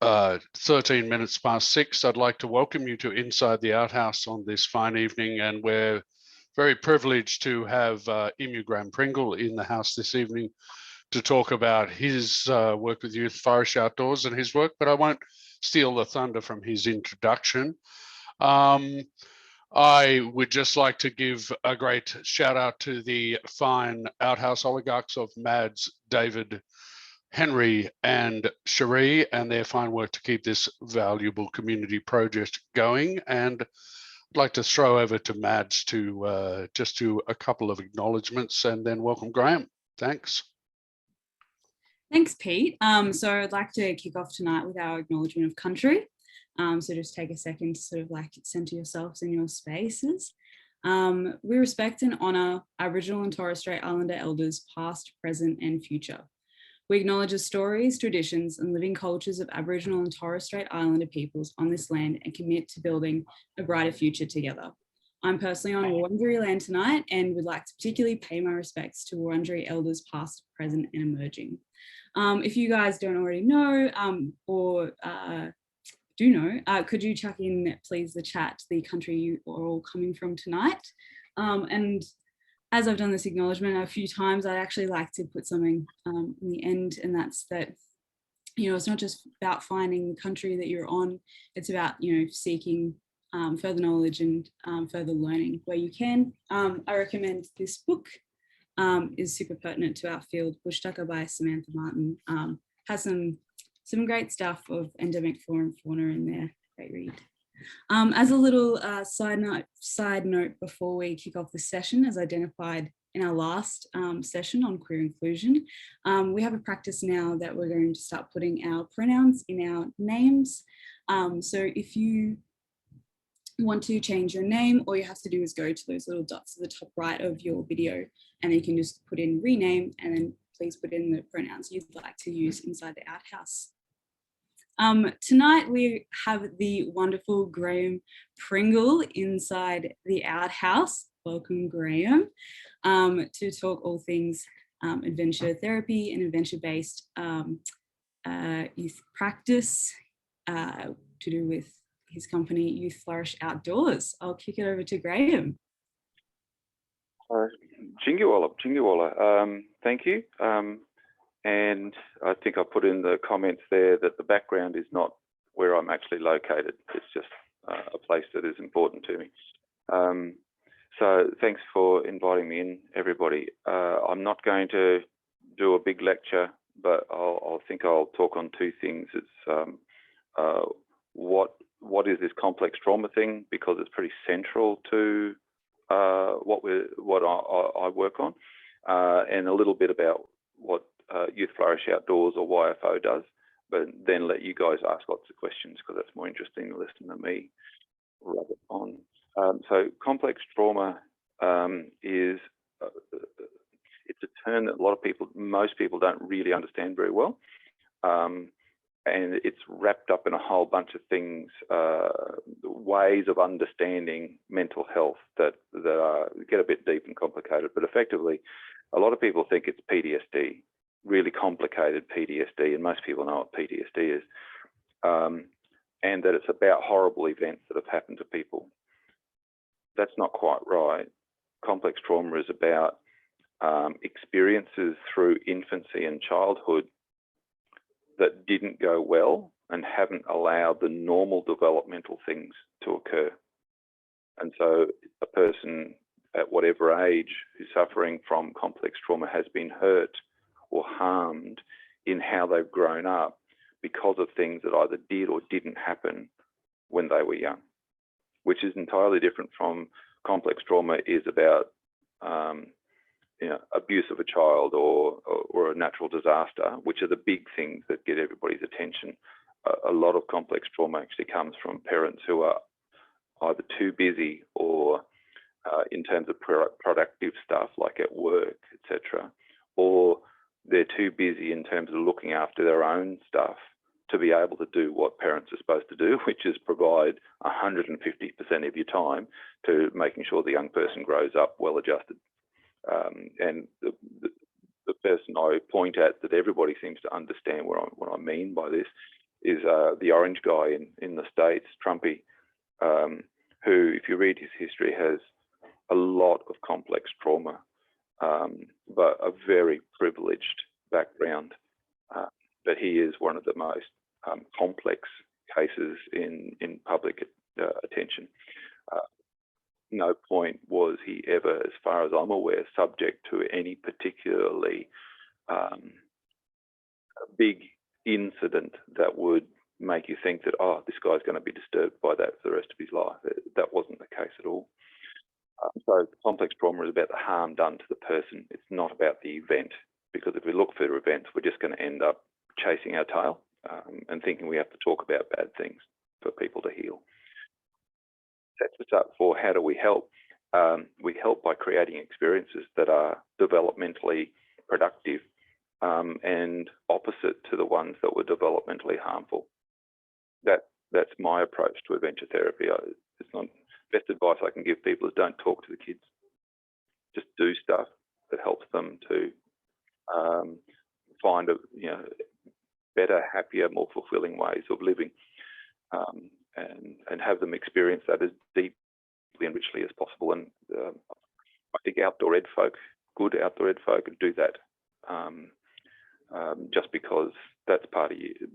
13 minutes past 6. I'd like to welcome you to Inside the OutHaus on this fine evening, and we're very privileged to have EmuGraham Pringle in the house this evening to talk about his work with youth flourish outdoors and his work, but I won't steal the thunder from his introduction. I would just like to give a great shout out to the fine OutHaus oligarchs of Mads, David, Henry and Cherie, and their fine work to keep this valuable community project going. And I'd like to throw over to Mads to just do a couple of acknowledgements and then welcome Graham. Thanks. Thanks, Pete. So I'd like to kick off tonight with our acknowledgement of country. So just take a second to sort of like center yourselves in your spaces. We respect and honour Aboriginal and Torres Strait Islander elders past, present and future. We acknowledge the stories, traditions and living cultures of Aboriginal and Torres Strait Islander peoples on this land and commit to building a brighter future together. I'm personally on Wurundjeri land tonight and would like to particularly pay my respects to Wurundjeri elders past, present and emerging. If you guys don't already know or do know, could you chuck in, please, the chat, the country you are all coming from tonight? And as I've done this acknowledgement a few times, I'd actually like to put something in the end, and that's that, you know, it's not just about finding the country that you're on, it's about, you know, seeking further knowledge and further learning where you can. I recommend this book, is super pertinent to our field. Bush Tucker by Samantha Martin has some great stuff of endemic flora and fauna in there. Great read. As a little side note before we kick off the session, as identified in our last session on queer inclusion, we have a practice now that we're going to start putting our pronouns in our names. So if you want to change your name, all you have to do is go to those little dots at the top right of your video, and then you can just put in rename, and then please put in the pronouns you'd like to use inside the OutHaus. Tonight we have the wonderful Graham Pringle inside the OutHaus. Welcome, Graham, to talk all things adventure therapy and adventure-based youth practice to do with his company, Youth Flourish Outdoors. I'll kick it over to Graham. Jingiwala. Thank you. And I think I put in the comments there that the background is not where I'm actually located. It's just a place that is important to me. So thanks for inviting me in, everybody. I'm not going to do a big lecture, but I think I'll talk on two things. It's what is this complex trauma thing, because it's pretty central to what I work on, and a little bit about what Youth Flourish Outdoors, or YFO, does, but then let you guys ask lots of questions, because that's more interesting to listen to me rub it on. So complex trauma is it's a term that most people don't really understand very well, and it's wrapped up in a whole bunch of things, ways of understanding mental health that get a bit deep and complicated. But effectively, a lot of people think it's PTSD, really complicated PTSD, and most people know what PTSD is, and that it's about horrible events that have happened to people. That's not quite right. Complex trauma is about experiences through infancy and childhood that didn't go well and haven't allowed the normal developmental things to occur. And so a person at whatever age who's suffering from complex trauma has been hurt or harmed in how they've grown up because of things that either did or didn't happen when they were young, which is entirely different from complex trauma is about abuse of a child or a natural disaster, which are the big things that get everybody's attention. A lot of complex trauma actually comes from parents who are either too busy or in terms of productive stuff like at work, etc., or they're too busy in terms of looking after their own stuff to be able to do what parents are supposed to do, which is provide 150% of your time to making sure the young person grows up well adjusted. And the person I point at that everybody seems to understand what I mean by this is the orange guy in the States, Trumpy, who, if you read his history, has a lot of complex trauma, but a very privileged background. But he is one of the most complex cases in public attention. No point was he ever, as far as I'm aware, subject to any particularly big incident that would make you think that, oh, this guy's going to be disturbed by that for the rest of his life. That wasn't the case at all. So complex trauma is about the harm done to the person. It's not about the event, because if we look for events, we're just going to end up chasing our tail and thinking we have to talk about bad things for people to heal. Sets us up for how do we help? We help by creating experiences that are developmentally productive and opposite to the ones that were developmentally harmful. That's my approach to adventure therapy. It's not best advice I can give people is don't talk to the kids. Just do stuff that helps them to find better, happier, more fulfilling ways of living, and have them experience that as deeply and richly as possible. And I think outdoor ed folk, good outdoor ed folk, do that just because that's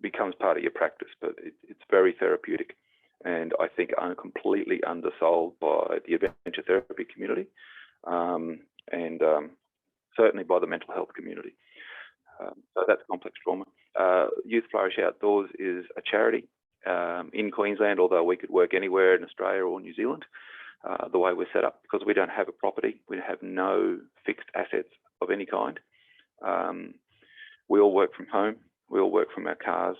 becomes part of your practice. But it's very therapeutic, and I think I'm completely undersold by the adventure therapy community, and certainly by the mental health community. So that's complex trauma. Youth Flourish Outdoors is a charity in Queensland, although we could work anywhere in Australia or New Zealand. The way we're set up, because we don't have a property, we have no fixed assets of any kind. We all work from home. We all work from our cars.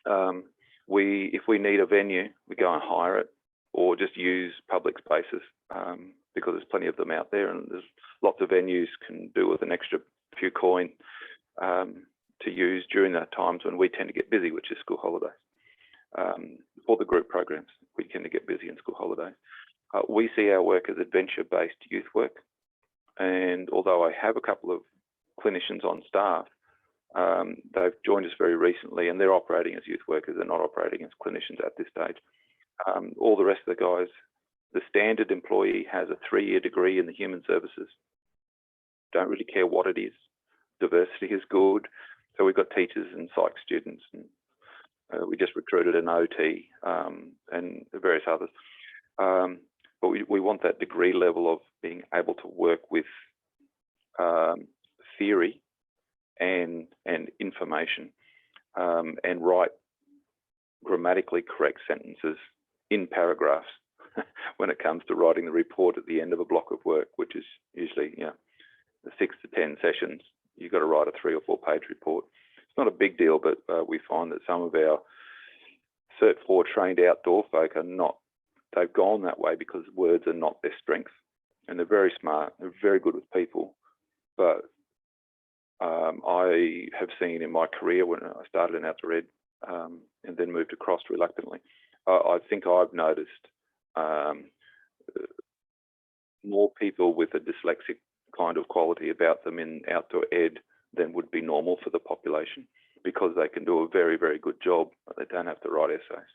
If we need a venue, we go and hire it, or just use public spaces because there's plenty of them out there, and there's lots of venues can do with an extra few coin to use during the times when we tend to get busy, which is school holidays. For the group programs, we tend to get busy in school holidays. We see our work as adventure-based youth work, and although I have a couple of clinicians on staff, they've joined us very recently, and they're operating as youth workers. They're not operating as clinicians at this stage. All the rest of the guys, the standard employee has a 3-year degree in the human services. Don't really care what it is. Diversity is good. So we've got teachers and psych students, and we just recruited an OT and various others. But we want that degree level of being able to work with theory and information and write grammatically correct sentences in paragraphs when it comes to writing the report at the end of a block of work, which is usually 6 to 10 sessions. You've got to write a 3 or 4 page report. It's not a big deal, but we find that some of our Cert 4 trained outdoor folk are not. They've gone that way because words are not their strength, and they're very smart. They're very good with people, but I have seen in my career when I started in outdoor ed and then moved across reluctantly, I think I've noticed more people with a dyslexic kind of quality about them in outdoor ed than would be normal for the population, because they can do a very, very good job, but they don't have to write essays.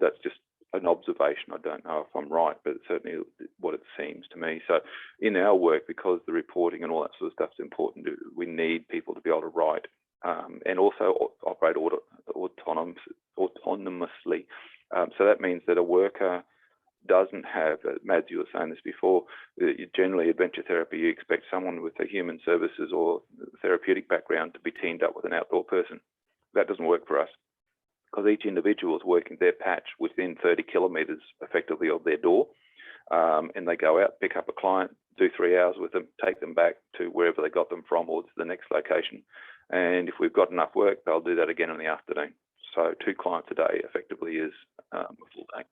That's just an observation. I don't know if I'm right, but it's certainly what it seems to me. So in our work, because the reporting and all that sort of stuff is important, we need people to be able to write and also operate autonomously. So that means that a worker doesn't have, Mads, you were saying this before, generally adventure therapy, you expect someone with a human services or therapeutic background to be teamed up with an outdoor person. That doesn't work for us, because each individual is working their patch within 30 kilometres effectively of their door, and they go out, pick up a client, do 3 hours with them, take them back to wherever they got them from or to the next location. And if we've got enough work, they'll do that again in the afternoon. So 2 clients a day effectively is a full day.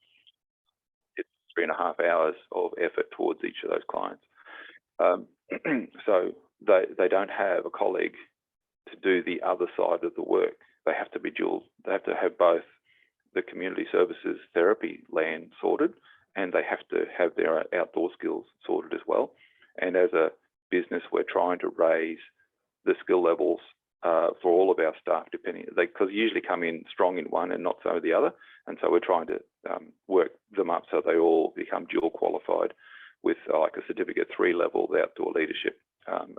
It's 3.5 hours of effort towards each of those clients. So they don't have a colleague to do the other side of the work. They have to be dual. They have to have both the community services therapy land sorted, and they have to have their outdoor skills sorted as well. And as a business, we're trying to raise the skill levels for all of our staff, depending, because they usually come in strong in one and not so the other. And so we're trying to work them up so they all become dual qualified with like a certificate 3 level of outdoor leadership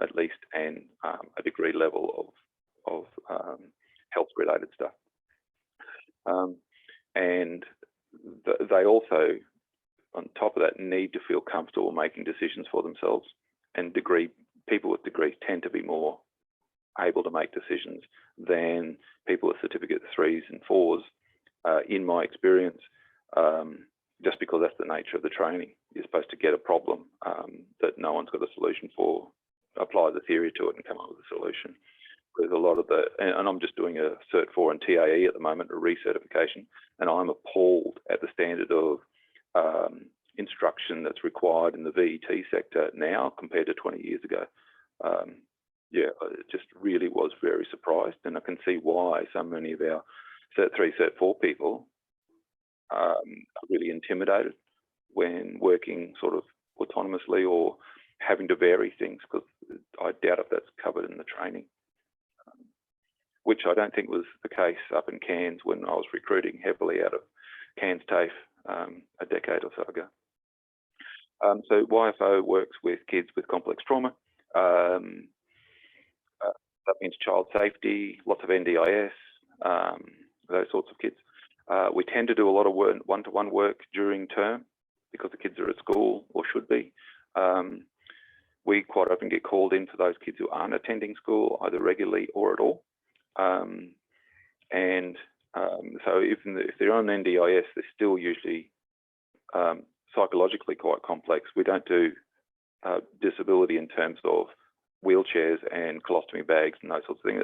at least, and a degree level of health related stuff. And they also, on top of that, need to feel comfortable making decisions for themselves. And people with degrees tend to be more able to make decisions than people with certificate 3s and 4s, in my experience, just because that's the nature of the training. You're supposed to get a problem that no one's got a solution for, apply the theory to it and come up with a solution. There's a lot of and I'm just doing a Cert 4 and TAE at the moment, a recertification, and I'm appalled at the standard of instruction that's required in the VET sector now compared to 20 years ago. Yeah, it just really was very surprised, and I can see why so many of our Cert 3, Cert 4 people are really intimidated when working sort of autonomously or having to vary things, because I doubt if that's covered in the training, which I don't think was the case up in Cairns when I was recruiting heavily out of Cairns TAFE a decade or so ago. So YFO works with kids with complex trauma. That means child safety, lots of NDIS, those sorts of kids. We tend to do a lot of one-to-one work during term because the kids are at school, or should be. We quite often get called in for those kids who aren't attending school, either regularly or at all. So if they're on NDIS, they're still usually psychologically quite complex. We don't do disability in terms of wheelchairs and colostomy bags and those sorts of things.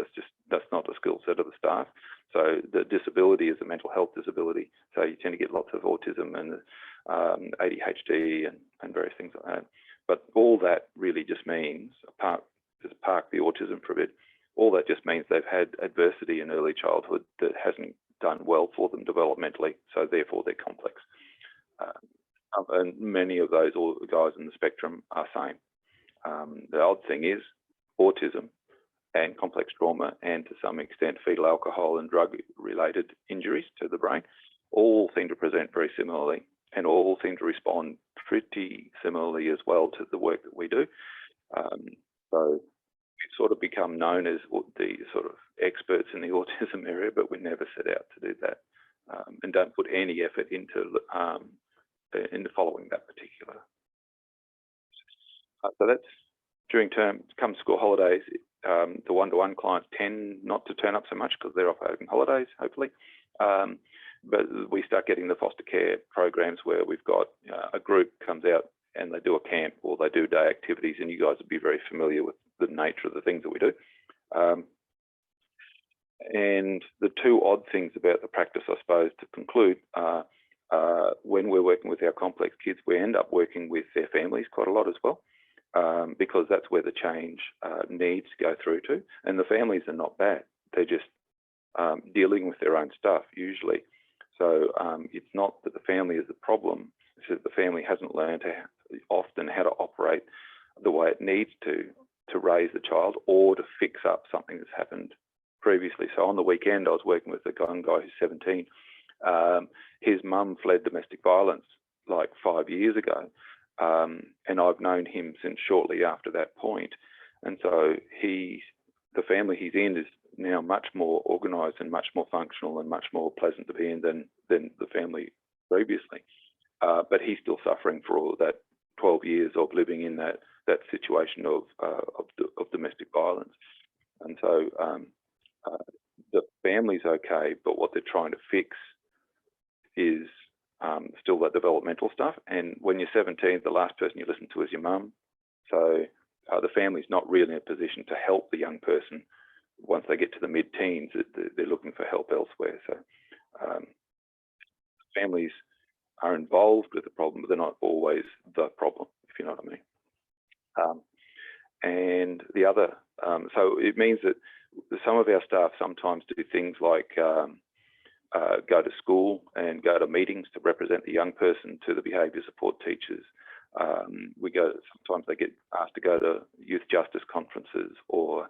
That's not the skill set of the staff. So the disability is a mental health disability. So you tend to get lots of autism and ADHD and various things like that. But all that really just means, park the autism for a bit, all that just means they've had adversity in early childhood that hasn't done well for them developmentally, so therefore they're complex. And many of those guys in the spectrum are same. The odd thing is autism and complex trauma, and to some extent fetal alcohol and drug-related injuries to the brain, all seem to present very similarly, and all seem to respond pretty similarly as well to the work that we do. So we've sort of become known as the sort of experts in the autism area, but we never set out to do that, and don't put any effort into following that particular. So that's during term. Come school holidays, the one-to-one clients tend not to turn up so much because they're off having holidays, hopefully. But we start getting the foster care programs where we've got a group comes out and they do a camp or they do day activities, and you guys would be very familiar with the nature of the things that we do. And the two odd things about the practice, I suppose, to conclude, when we're working with our complex kids, we end up working with their families quite a lot as well, because that's where the change needs to go through to. And the families are not bad. They're just dealing with their own stuff usually. So it's not that the family is the problem, it's that the family hasn't learned often how to operate the way it needs to raise the child or to fix up something that's happened previously. So on the weekend, I was working with a young guy who's 17. His mum fled domestic violence like 5 years ago, and I've known him since shortly after that point. And so the family he's in is now much more organised and much more functional and much more pleasant to be in than the family previously. But he's still suffering for all of that 12 years of living in that situation of domestic violence. And so the family's okay, but what they're trying to fix is still that developmental stuff. And when you're 17, the last person you listen to is your mum. So the family's not really in a position to help the young person. Once they get to the mid-teens, they're looking for help elsewhere. So families are involved with the problem, but they're not always the problem, if you know what I mean. And the other, so it means that some of our staff sometimes do things like go to school and go to meetings to represent the young person to the behaviour support teachers. Sometimes they get asked to go to youth justice conferences, or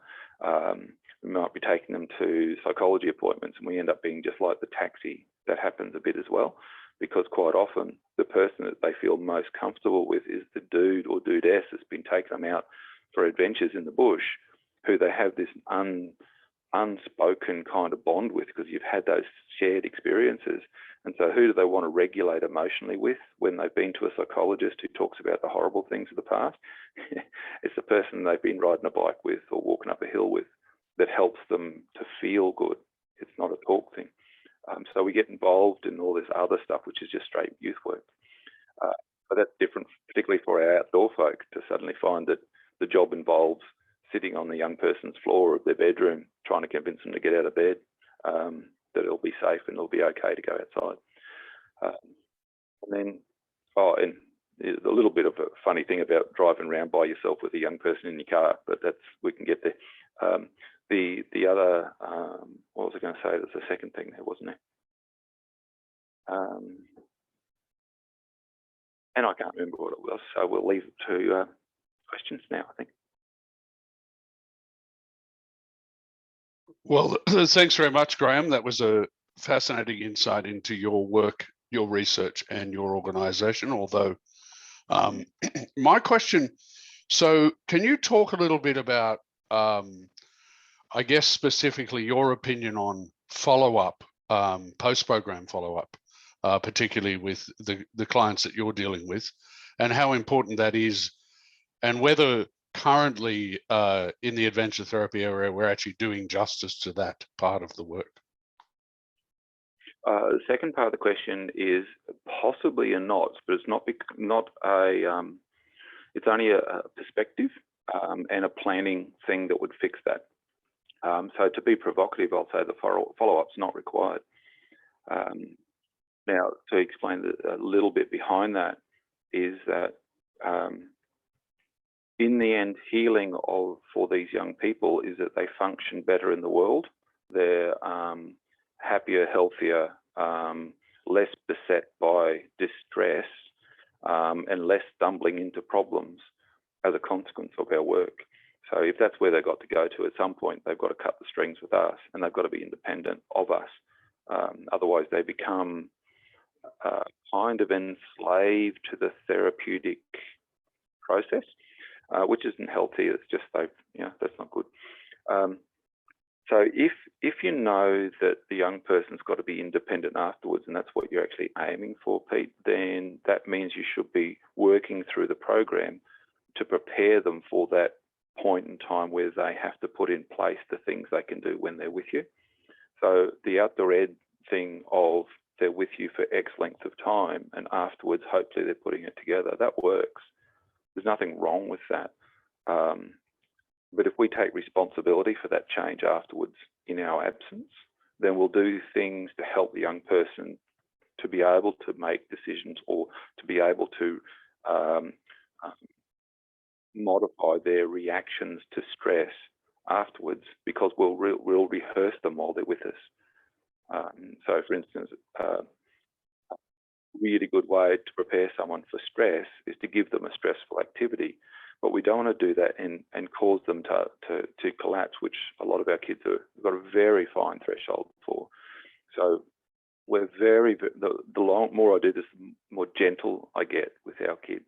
we might be taking them to psychology appointments, and we end up being just like the taxi. That happens a bit as well, because quite often the person that they feel most comfortable with is the dude or dudess that's been taking them out for adventures in the bush, who they have this unspoken kind of bond with, because you've had those shared experiences. And so who do they want to regulate emotionally with when they've been to a psychologist who talks about the horrible things of the past? It's the person they've been riding a bike with or walking up a hill with that helps them to feel good. It's not a talk thing. So we get involved in all this other stuff, which is just straight youth work. But that's different, particularly for our outdoor folk, to suddenly find that the job involves sitting on the young person's floor of their bedroom, trying to convince them to get out of bed, that it'll be safe and it'll be okay to go outside. And a little bit of a funny thing about driving around by yourself with a young person in your car, but we can get there. The other, what was I going to say? There's a second thing there, wasn't there? And I can't remember what it was, so we'll leave it to questions now, I think. Well, thanks very much, Graham. That was a fascinating insight into your work, your research, and your organisation. Although my question, so can you talk a little bit about, I guess specifically your opinion on follow-up, post-program follow-up, particularly with the clients that you're dealing with, and how important that is, and whether currently in the adventure therapy area we're actually doing justice to that part of the work? The second part of the question is possibly a not, but it's it's only a perspective and a planning thing that would fix that. So to be provocative, I'll say the follow-up's not required. Now, to explain a little bit behind that is that in the end, healing for these young people is that they function better in the world. They're happier, healthier, less beset by distress, and less stumbling into problems as a consequence of our work. So if that's where they've got to go to at some point, they've got to cut the strings with us, and they've got to be independent of us. Otherwise, they become kind of enslaved to the therapeutic process, which isn't healthy. It's just that's not good. So if you know that the young person's got to be independent afterwards, and that's what you're actually aiming for, Pete, then that means you should be working through the program to prepare them for that point in time where they have to put in place the things they can do when they're with you. So the outdoor ed thing of they're with you for X length of time and afterwards hopefully they're putting it together, that works. There's nothing wrong with that. But if we take responsibility for that change afterwards in our absence, then we'll do things to help the young person to be able to make decisions or to be able to modify their reactions to stress afterwards, because we'll rehearse them while they're with us. So, for instance, a really good way to prepare someone for stress is to give them a stressful activity. But we don't want to do that and cause them to collapse, which a lot of our kids have got a very fine threshold for. So we're the more I do this, the more gentle I get with our kids.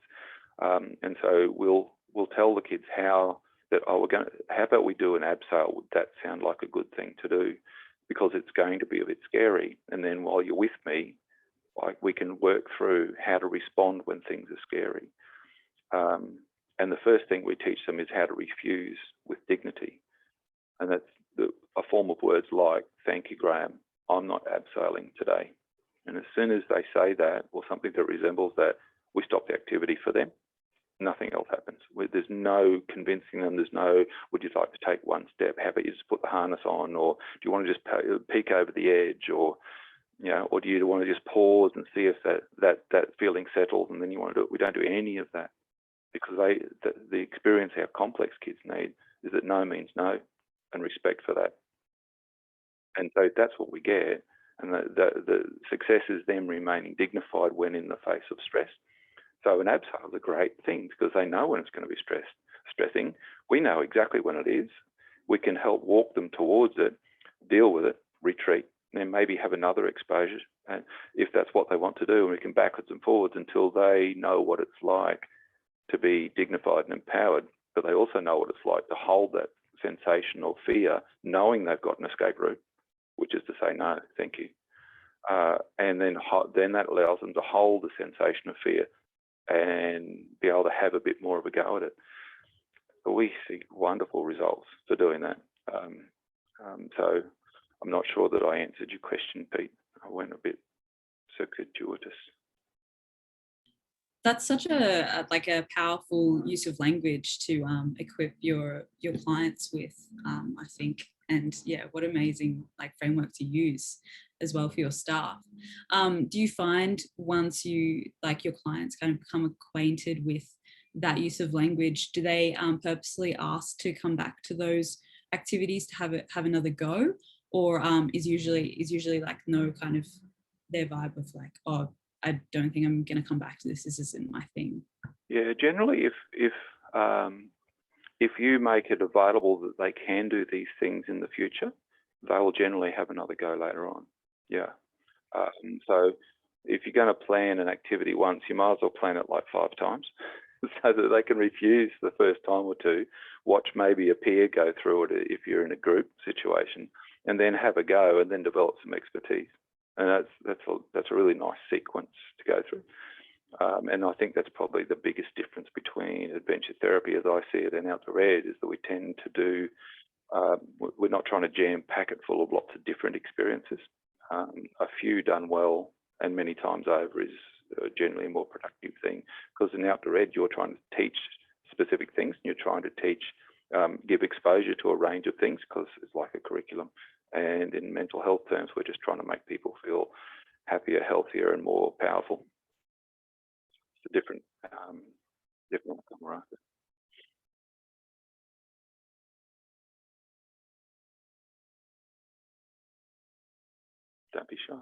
And so we'll tell the kids how about we do an abseil? Would that sound like a good thing to do? Because it's going to be a bit scary. And then while you're with me, we can work through how to respond when things are scary. And the first thing we teach them is how to refuse with dignity. And that's a form of words like, thank you, Graham, I'm not abseiling today. And as soon as they say that, or something that resembles that, we stop the activity for them. Nothing else happens. There's no convincing them. There's no, would you like to take one step? How about you just put the harness on? Or do you want to just peek over the edge? Or do you want to just pause and see if that feeling settles and then you want to do it? We don't do any of that. Because the experience how complex kids need is that no means no, and respect for that. And so that's what we get. And the success is them remaining dignified when in the face of stress. So an abseil is a great thing because they know when it's going to be stressing. We know exactly when it is. we can help walk them towards it, deal with it, retreat, and then maybe have another exposure, and if that's what they want to do, and we can backwards and forwards until they know what it's like to be dignified and empowered, but they also know what it's like to hold that sensation of fear, knowing they've got an escape route, which is to say no, thank you. And then that allows them to hold the sensation of fear and be able to have a bit more of a go at it. But we see wonderful results for doing that. So I'm not sure that I answered your question, Pete. I went a bit circuitous. That's such a powerful use of language to equip your clients with, I think. And yeah, what amazing framework to use as well for your staff. Do you find once your clients kind of become acquainted with that use of language, do they purposely ask to come back to those activities to have another go, or is usually no kind of their vibe of oh, I don't think I'm going to come back to this. This isn't my thing. Yeah, generally, if you make it available that they can do these things in the future, they will generally have another go later on. Yeah. So if you're going to plan an activity once, you might as well plan it 5 times so that they can refuse the first time or two, watch maybe a peer go through it if you're in a group situation, and then have a go and then develop some expertise. And that's a really nice sequence to go through. And I think that's probably the biggest difference between adventure therapy, as I see it, and Out the Red, is that we tend to do, we're not trying to jam pack it full of lots of different experiences. A few done well and many times over is generally a more productive thing, because in Out the Red, you're trying to teach specific things, and you're trying to teach, give exposure to a range of things, because it's like a curriculum. And in mental health terms, we're just trying to make people feel happier, healthier, and more powerful. It's a different outcome we're after. Don't be shy.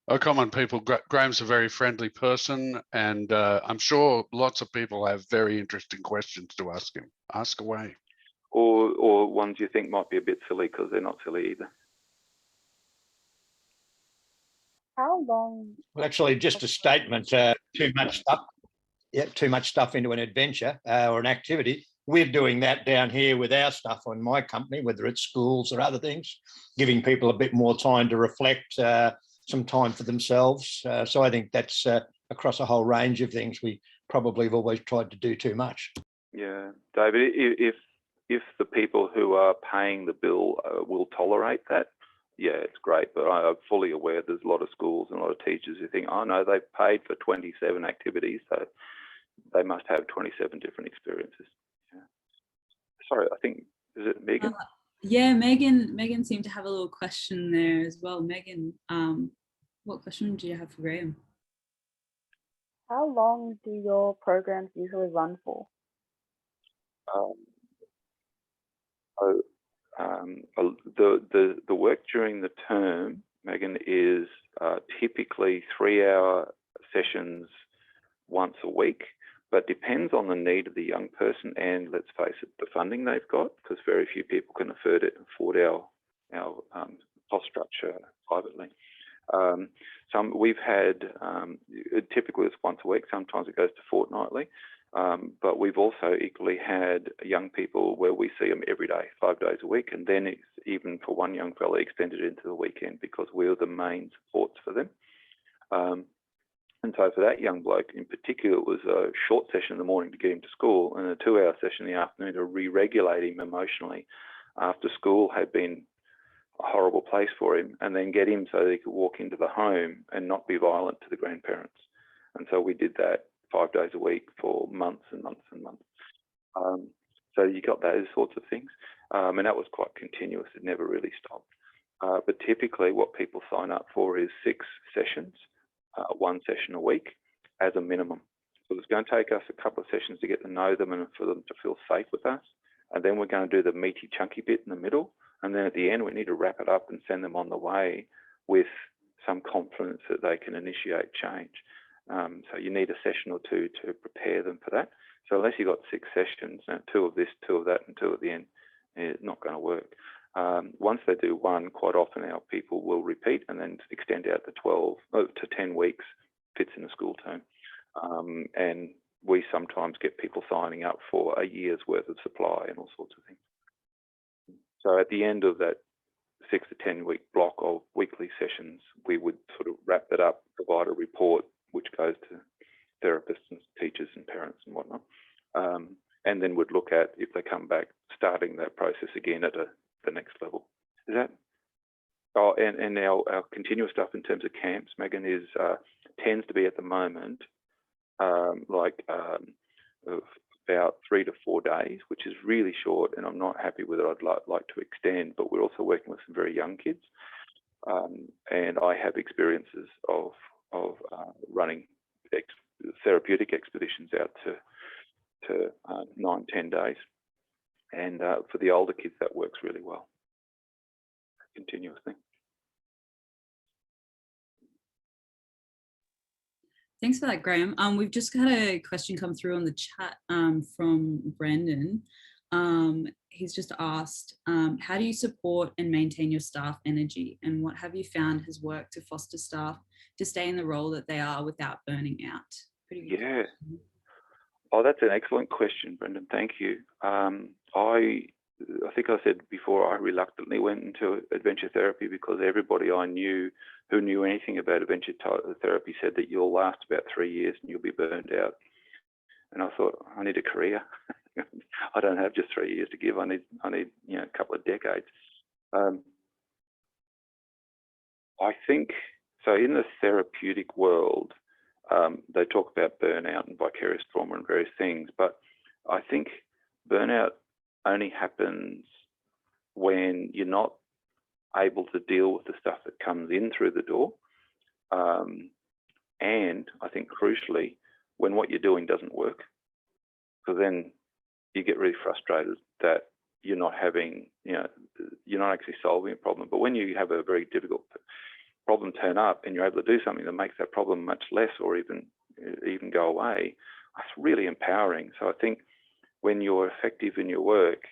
Oh, come on, people. Graham's a very friendly person, and I'm sure lots of people have very interesting questions to ask him. Ask away. Or ones you think might be a bit silly, because they're not silly either. How long? Well, actually, just a statement. Too much stuff. Yeah, too much stuff into an adventure or an activity. We're doing that down here with our stuff on my company, whether it's schools or other things, giving people a bit more time to reflect, some time for themselves. So I think that's across a whole range of things. We probably have always tried to do too much. Yeah, David, if the people who are paying the bill will tolerate that, yeah, it's great. But I'm fully aware there's a lot of schools and a lot of teachers who think, oh no, they've paid for 27 activities, so they must have 27 different experiences. Yeah. Sorry, I think, is it Megan? Yeah, Megan seemed to have a little question there as well. Megan, what question do you have for Graham? How long do your programs usually run for? The work during the term, Megan, is typically 3-hour sessions once a week, but depends on the need of the young person and, let's face it, the funding they've got, because very few people can afford our cost structure privately. We've had, typically it's once a week, sometimes it goes to fortnightly, but we've also equally had young people where we see them every day, 5 days a week, and then it's even for one young fella extended into the weekend because we're the main supports for them. And so for that young bloke in particular, it was a short session in the morning to get him to school and a 2-hour session in the afternoon to re-regulate him emotionally after school had been a horrible place for him, and then get him so that he could walk into the home and not be violent to the grandparents. And so we did that 5 days a week for months and months and months. So you got those sorts of things. And that was quite continuous. It never really stopped. But typically what people sign up for is 6 sessions, 1 session a week as a minimum. So it's going to take us a couple of sessions to get to know them and for them to feel safe with us. And then we're going to do the meaty, chunky bit in the middle. And then at the end, we need to wrap it up and send them on the way with some confidence that they can initiate change. So you need a session or 2 to prepare them for that. So unless you've got 6 sessions, 2 of this, 2 of that, and 2 at the end, it's not going to work. Once they do 1, quite often our people will repeat and then extend out to 10 weeks, fits in the school term. And we sometimes get people signing up for a year's worth of supply and all sorts of things. So at the end of that 6 to 10 week block of weekly sessions, we would sort of wrap it up, provide a report which goes to therapists and teachers and parents and whatnot, and then would look at, if they come back, starting that process again at the next level. Is that? Oh, and our continuous stuff in terms of camps, Megan, is tends to be at the moment about 3 to 4 days, which is really short, and I'm not happy with it. I'd like to extend, but we're also working with some very young kids, and I have experiences of running therapeutic expeditions out to 9-10 days, and for the older kids that works really well. Continuous thing. Thanks for that, Graham. We've just had a question come through on the chat from Brendan. He's just asked, how do you support and maintain your staff energy? And what have you found has worked to foster staff to stay in the role that they are without burning out? Pretty good. Yeah. Oh, that's an excellent question, Brendan. Thank you. I think I said before, I reluctantly went into adventure therapy because everybody I knew who knew anything about adventure therapy said that you'll last about 3 years and you'll be burned out. And I thought, I need a career. I don't have just 3 years to give. I need a couple of decades. I think so. In the therapeutic world, they talk about burnout and vicarious trauma and various things, but I think burnout only happens when you're not able to deal with the stuff that comes in through the door. And I think crucially, when what you're doing doesn't work, because then you get really frustrated that you're not having, you're not actually solving a problem. But when you have a very difficult problem turn up and you're able to do something that makes that problem much less or even go away, that's really empowering. So I think when you're effective in your work,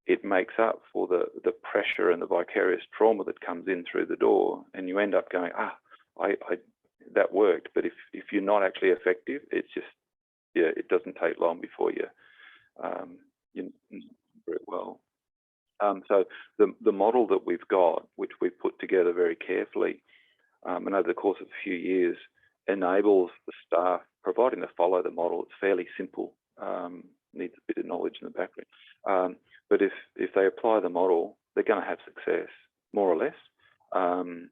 it makes up for the pressure and the vicarious trauma that comes in through the door, and you end up going, that worked. But if you're not actually effective, it's just, it doesn't take long before you very well. So the model that we've got, which we've put together very carefully, and over the course of a few years, enables the staff, providing they follow the model. It's fairly simple. Needs a bit of knowledge in the background, but if they apply the model, they're going to have success, more or less, and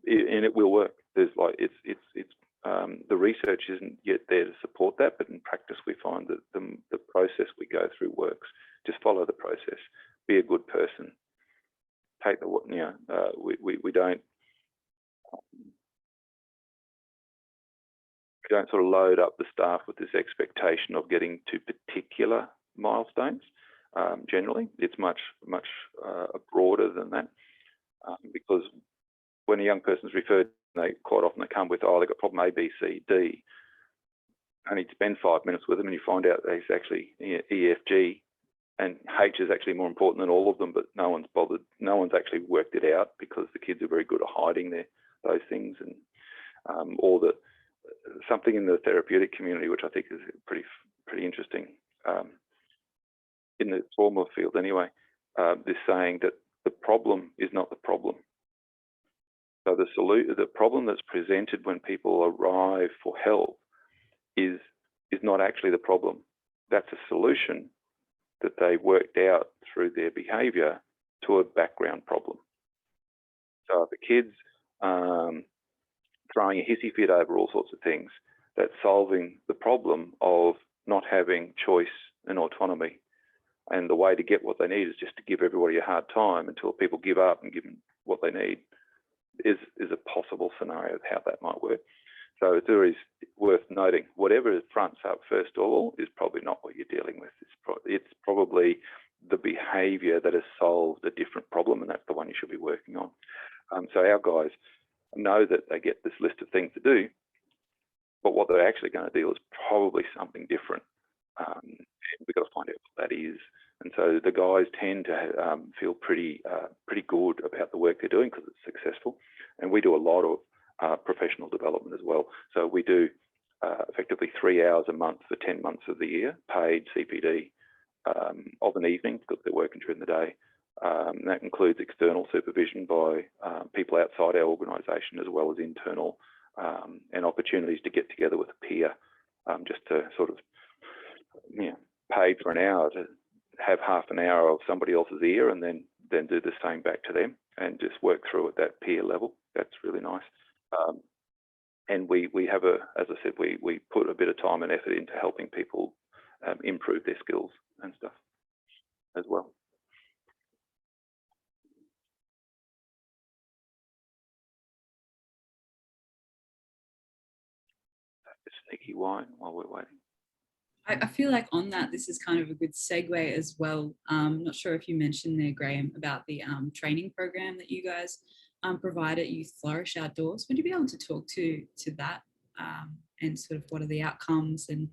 it will work. There's the research isn't yet there to support that, but in practice we find that the process we go through works. Just follow the process. Be a good person. Take the we don't sort of load up the staff with this expectation of getting to particular milestones. Generally, it's much broader than that, because when a young person's referred, they quite often they come with, they've got problem A, B, C, D. I need to spend 5 minutes with them, and you find out there's actually E, F, G, and H is actually more important than all of them, but no one's bothered. No one's actually worked it out because the kids are very good at hiding those things, and something in the therapeutic community, which I think is pretty interesting, in the trauma field anyway, this saying that the problem is not the problem. So the problem that's presented when people arrive for help is not actually the problem. That's a solution that they worked out through their behaviour to a background problem. So if a kid's throwing a hissy fit over all sorts of things, that's solving the problem of not having choice and autonomy. And the way to get what they need is just to give everybody a hard time until people give up and give them what they need is a possible scenario of how that might work. So it's always worth noting, whatever fronts up first of all is probably not what you're dealing with. It's probably the behaviour that has solved a different problem, and that's the one you should be working on. So our guys know that they get this list of things to do, but what they're actually going to do is probably something different. and we've got to find out what that is. And so the guys tend to feel pretty good about the work they're doing because it's successful. And we do a lot of professional development as well. So we do effectively 3 hours a month for 10 months of the year, paid CPD of an evening because they're working during the day. That includes external supervision by people outside our organisation, as well as internal, and opportunities to get together with a peer, just to sort of, paid for an hour to have half an hour of somebody else's ear, and then do the same back to them, and just work through at that peer level. That's really nice. And we have as I said, we put a bit of time and effort into helping people improve their skills and stuff as well. Sneaky wine while we're waiting. I feel like on that, this is kind of a good segue as well. Not sure if you mentioned there, Graham, about the training program that you guys provide at Youth Flourish Outdoors. Would you be able to talk to that and sort of what are the outcomes and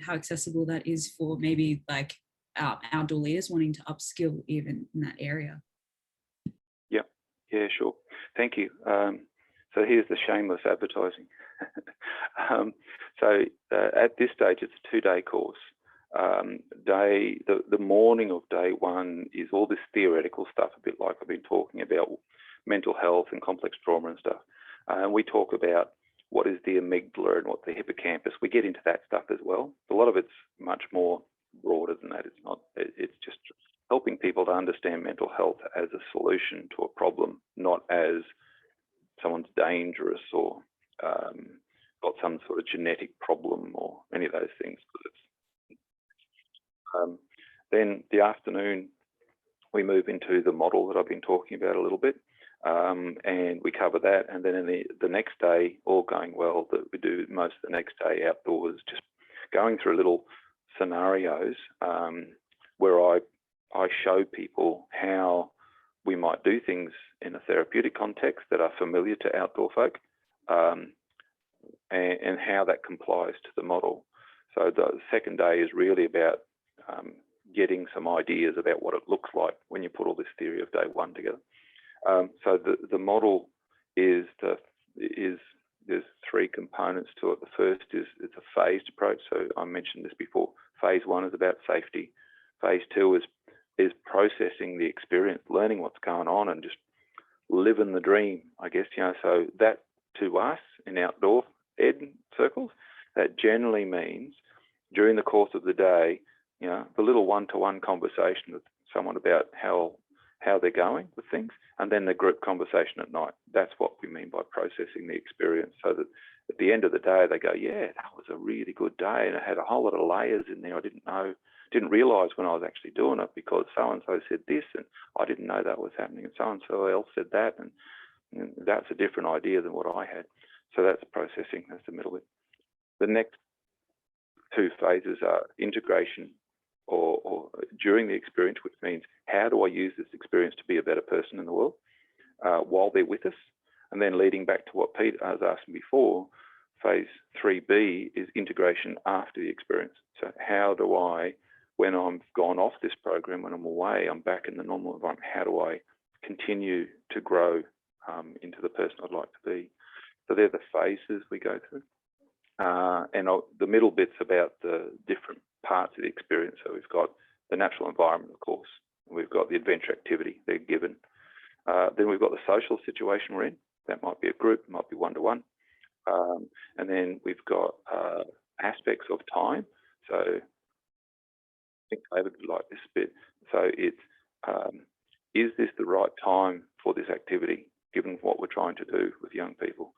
how accessible that is for maybe like our outdoor leaders wanting to upskill even in that area? Yeah, sure. Thank you. So here's the shameless advertising. So at this stage, it's a 2-day course. The morning of day one is all this theoretical stuff, a bit like I've been talking about mental health and complex trauma and stuff. And we talk about what is the amygdala and what the hippocampus. We get into that stuff as well. A lot of it's much more broader than that. It's just helping people to understand mental health as a solution to a problem, not as someone's dangerous or got some sort of genetic problem or any of those things. Then the afternoon, we move into the model that I've been talking about a little bit, and we cover that. And then in the next day, all going well, that we do most of the next day outdoors, just going through little scenarios where I show people how we might do things in a therapeutic context that are familiar to outdoor folk, and how that complies to the model. So the second day is really about getting some ideas about what it looks like when you put all this theory of day one together. So the model is there's 3 components to it. The first is it's a phased approach. So I mentioned this before. Phase 1 is about safety. Phase 2 is processing the experience, learning what's going on, and just living the dream, I guess. So that to us in outdoor ed circles, that generally means during the course of the day, the little one-to-one conversation with someone about how they're going with things, and then the group conversation at night. That's what we mean by processing the experience, so that at the end of the day, they go, yeah, that was a really good day, and it had a whole lot of layers in there. I didn't realise when I was actually doing it, because so-and-so said this, and I didn't know that was happening, and so-and-so else said that, and that's a different idea than what I had. So that's processing, that's the middle bit. The next 2 phases are integration or during the experience, which means how do I use this experience to be a better person in the world while they're with us? And then leading back to what Pete was asking before, phase 3B is integration after the experience. So how do I, when I'm gone off this program, when I'm away, I'm back in the normal environment, how do I continue to grow into the person I'd like to be? So they're the phases we go through. And the middle bit's about the different parts of the experience. So we've got the natural environment, of course, and we've got the adventure activity they're given. Then we've got the social situation we're in. That might be a group, might be one-to-one. And then we've got aspects of time. So I think David would like this bit. So it's, is this the right time for this activity, given what we're trying to do with young people?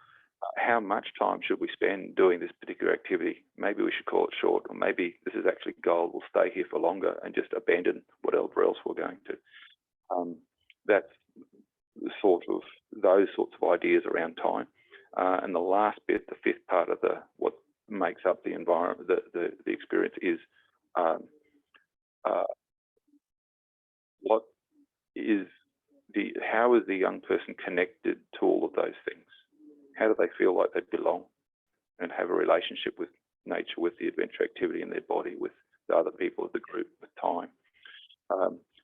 How much time should we spend doing this particular activity? Maybe we should call it short, or maybe this is actually gold. We'll stay here for longer and just abandon whatever else we're going to. That's sort of those sorts of ideas around time. And the last bit, the 5th part of what makes up the environment, the experience is how is the young person connected to all of those things? How do they feel like they belong and have a relationship with nature with the adventure activity in their body, with the other people of the group, with time.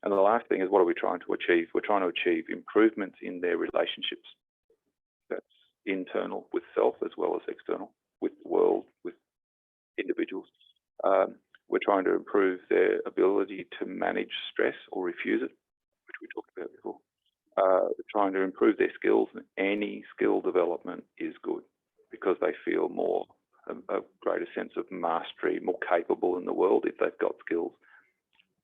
And the last thing is, what are we trying to achieve? We're trying to achieve improvements in their relationships. That's internal with self as well as external, with the world, with individuals. We're trying to improve their ability to manage stress or refuse it, which we talked about before. We're trying to improve their skills, and any skill development is good because they feel a greater sense of mastery, more capable in the world if they've got skills.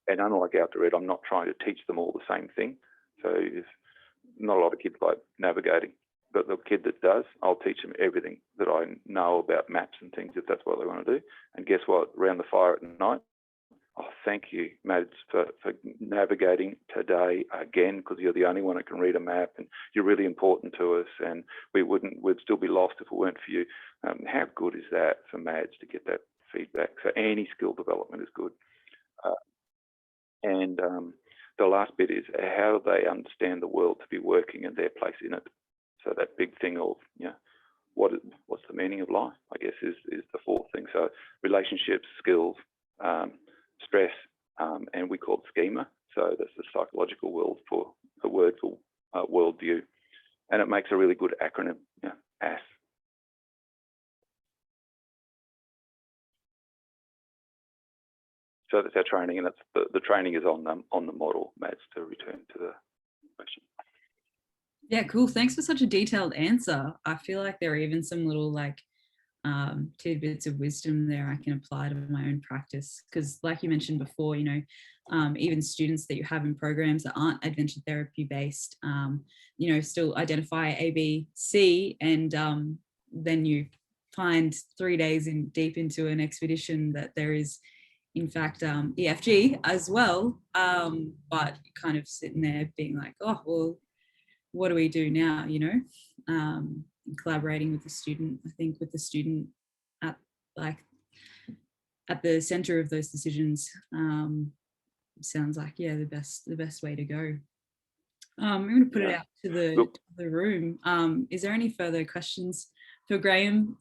And unlike Outdoor Ed, I'm not trying to teach them all the same thing. So there's not a lot of kids like navigating, but the kid that does, I'll teach them everything that I know about maps and things if that's what they want to do. And guess what? Around the fire at night, oh, thank you, Mads, for navigating today again, because you're the only one that can read a map and you're really important to us, and we'd still be lost if it weren't for you. How good is that for Mads to get that feedback? So any skill development is good. And the last bit is, how do they understand the world to be working and their place in it? So that big thing of, what's the meaning of life, I guess, is the fourth thing. So relationships, skills, stress, and we call it schema. So that's the psychological word for worldview. And it makes a really good acronym, AS. So that's our training, and that's the training is on the model, Mads, to return to the question. Yeah, cool. Thanks for such a detailed answer. I feel like there are even some little tidbits of wisdom there I can apply to my own practice. Because like you mentioned before, even students that you have in programs that aren't adventure therapy based, still identify A, B, C, and then you find 3 days deep into an expedition that there is in fact EFG as well, but kind of sitting there being like, oh, well, what do we do now, collaborating with the student. I think with the student at the center of those decisions sounds like, yeah, the best way to go. I'm going to put it out to the room. Is there any further questions for Graham?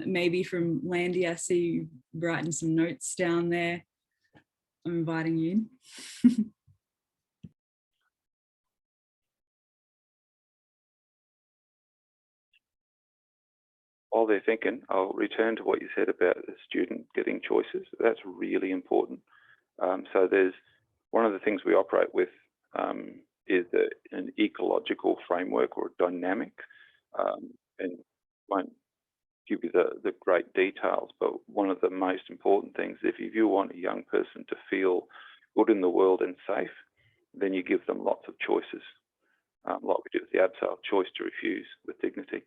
Maybe from Landy, I see you writing some notes down there. I'm inviting you in. While they're thinking, I'll return to what you said about the student getting choices. That's really important. So there's one of the things we operate with is an ecological framework or a dynamic, and won't give you the great details, but one of the most important things, if you want a young person to feel good in the world and safe, then you give them lots of choices, like we do with the abseil, choice to refuse with dignity.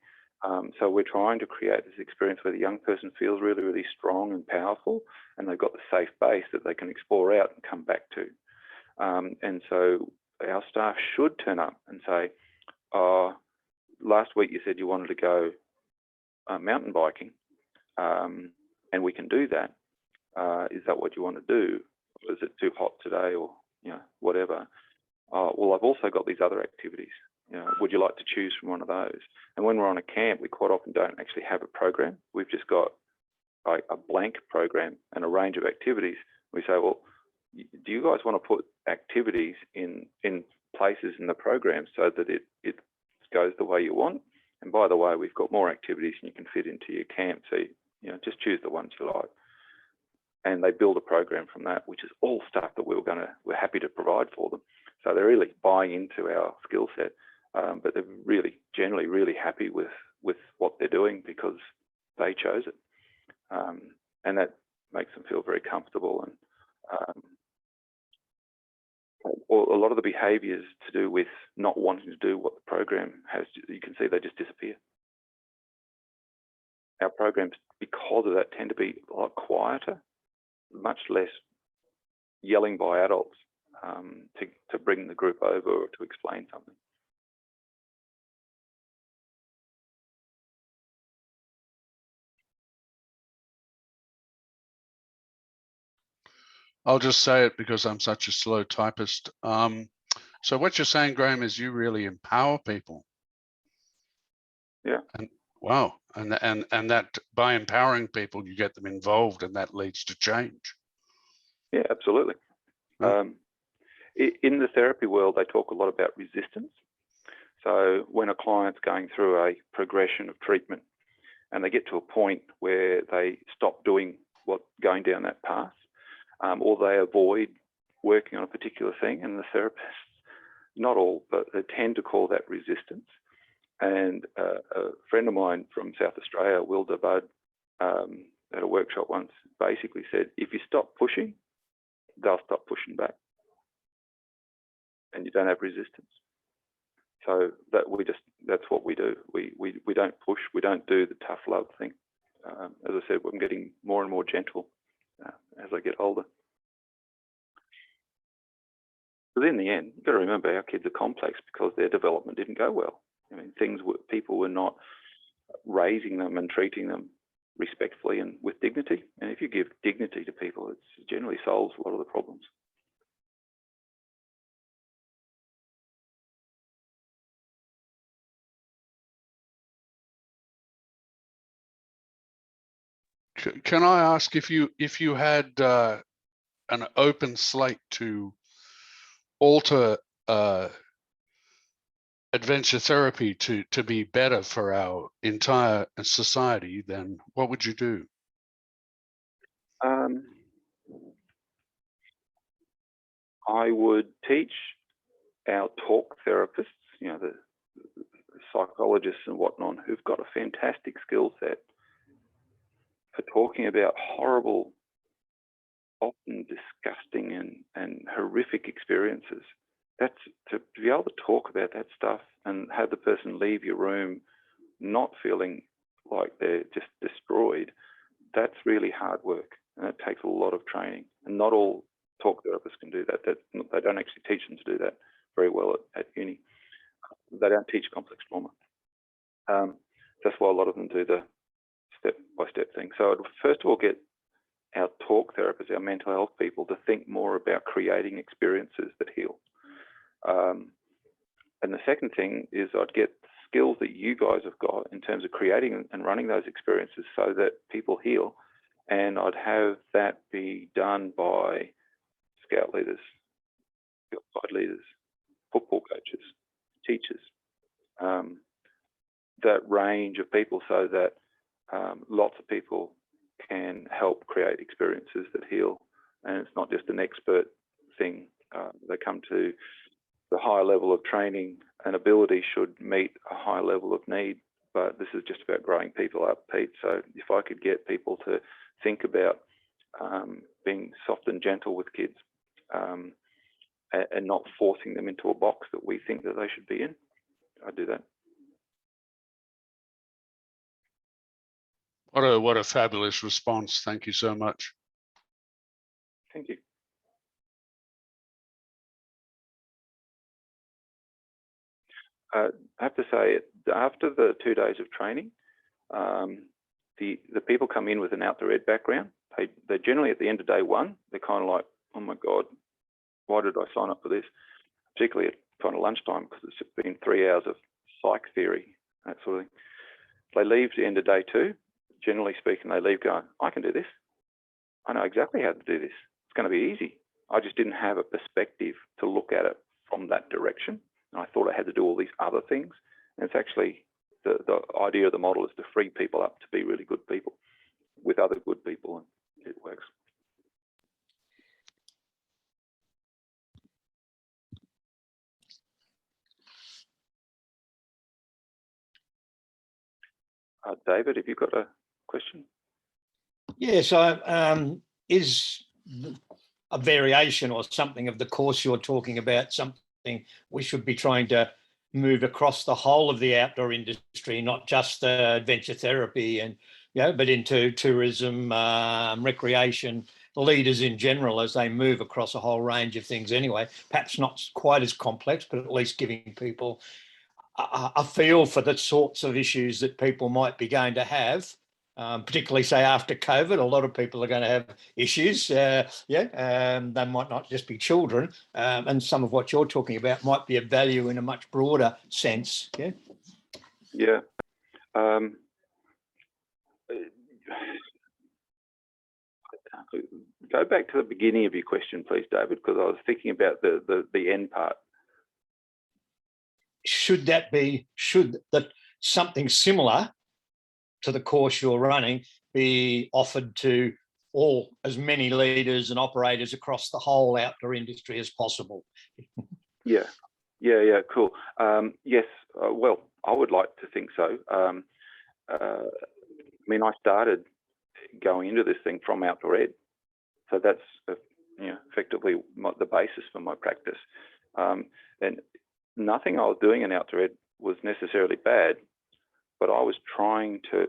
So we're trying to create this experience where the young person feels really, really strong and powerful, and they've got the safe base that they can explore out and come back to. And so our staff should turn up and say, last week you said you wanted to go mountain biking, and we can do that. Is that what you want to do? Or is it too hot today, or whatever? Well, I've also got these other activities. Would you like to choose from one of those? And when we're on a camp, we quite often don't actually have a program. We've just got a blank program and a range of activities. We say, well, do you guys want to put activities in places in the program so that it goes the way you want? And by the way, we've got more activities and you can fit into your camp. So, just choose the ones you like. And they build a program from that, which is all stuff that we're happy to provide for them. So they're really buying into our skill set, but they're really generally really happy with what they're doing because they chose it. And that makes them feel very comfortable. And a lot of the behaviours to do with not wanting to do what the program has, you can see they just disappear. Our programs, because of that, tend to be a lot quieter, much less yelling by adults to bring the group over or to explain something. I'll just say it because I'm such a slow typist. So what you're saying, Graham, is you really empower people. Yeah. And Wow. And that by empowering people, you get them involved, and that leads to change. Yeah, absolutely. In the therapy world, they talk a lot about resistance. So when a client's going through a progression of treatment and they get to a point where they stop doing going down that path, or they avoid working on a particular thing, and the therapists, not all, but they tend to call that resistance. And a friend of mine from South Australia, Wilda Budd, at a workshop once, basically said, if you stop pushing, they'll stop pushing back, and you don't have resistance. So that's what we do. We don't push. We don't do the tough love thing. As I said, I'm getting more and more gentle as I get older. But in the end, you've got to remember, our kids are complex because their development didn't go well. I mean, people were not raising them and treating them respectfully and with dignity. And if you give dignity to people, it generally solves a lot of the problems. Can I ask if you had an open slate to alter adventure therapy to be better for our entire society, then what would you do? I would teach our talk therapists, the psychologists and whatnot, who've got a fantastic skill set for talking about horrible, often disgusting and horrific experiences. That's to be able to talk about that stuff and have the person leave your room not feeling like they're just destroyed. That's really hard work, and it takes a lot of training. And not all talk therapists can do that. They don't actually teach them to do that very well at uni. They don't teach complex trauma. That's why a lot of them do the step-by-step thing. So I'd first of all get our talk therapists, our mental health people, to think more about creating experiences that heal. And the second thing is I'd get skills that you guys have got in terms of creating and running those experiences so that people heal. And I'd have that be done by scout leaders, guide leaders, football coaches, teachers, that range of people, so that lots of people can help create experiences that heal. And it's not just an expert thing. They come to the higher level of training and ability should meet a high level of need, but this is just about growing people up, Pete. So if I could get people to think about being soft and gentle with kids and not forcing them into a box that we think that they should be in, I'd do that. What a fabulous response. Thank you so much. Thank you. I have to say, after the 2 days of training, the people come in with an outdoor ed background. They're generally at the end of day one, they're kind of like, oh my God, why did I sign up for this? Particularly at kind of lunchtime, because it's been 3 hours of psych theory, that sort of thing. They leave at the end of day two. Generally speaking, they leave going, I can do this. I know exactly how to do this. It's going to be easy. I just didn't have a perspective to look at it from that direction. And I thought I had to do all these other things. And it's actually, the idea of the model is to free people up to be really good people with other good people, and it works. David, have you got a question? Yeah, so is a variation or something of the course you're talking about something we should be trying to move across the whole of the outdoor industry, not just adventure therapy and, but into tourism, recreation, leaders in general, as they move across a whole range of things anyway, perhaps not quite as complex, but at least giving people a feel for the sorts of issues that people might be going to have, particularly say after COVID. A lot of people are going to have issues. They might not just be children, and some of what you're talking about might be of value in a much broader sense. go back to the beginning of your question, please, David, because I was thinking about the end part. Should that something similar to the course you're running be offered to as many leaders and operators across the whole outdoor industry as possible? Yeah, cool. Yes, well, I would like to think so. I mean, I started going into this thing from outdoor ed, so that's effectively the basis for my practice. And nothing I was doing in outdoor ed was necessarily bad, but I was trying to